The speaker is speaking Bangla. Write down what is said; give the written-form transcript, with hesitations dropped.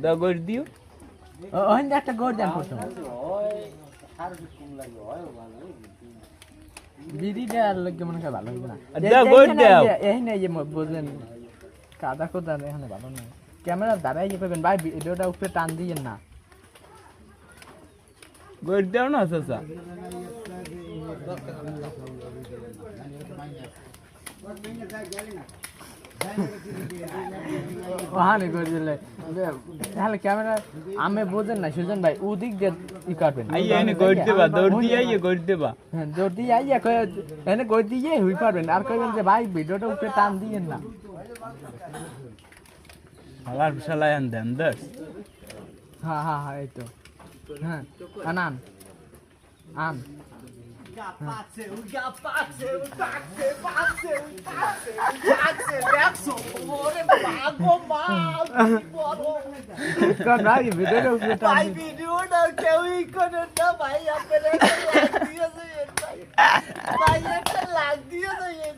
দাও গড় দিও ওখান দিয়ে একটা গড় দেন প্রথম বিড়িটা আর লোকে মনে হয় ভালো হবে না দাও গড় দাও এই না যে বুঝলেন কাদা কোদা এখানে ভালো না ক্যামেরা দাঁড়াই যে পাবেন ভাই ভিডিওটা উপরে টান দিয়েন না গড় দাও না চাচা ওখানে করে দিলে তাহলে ক্যামেরা আমি বোঝেন না সুজন ভাই ওদিক দিয়ে ই কাটবেন আইয়া এনে গড় দেবা দৌড় দিয়ে আইয়া গড় দেবা হ্যাঁ দৌড় দিয়ে আইয়া এনে গড় দিয়ে হুই পারবেন আর কইবেন যে ভাই ভিডিওটা উপরে টান দিয়েন না হালার শালায় আন দেন দস হ্যাঁ হ্যাঁ হ্যাঁ এই তো হ্যাঁ আনান আন ভাই ভিডিওটা উপরে টান ভাই ভিডিওটা কেউই করেন না ভাই আপনারা একটা লাইক দিয়ে দেন ভাই একটা লাইক দিয়ে দেন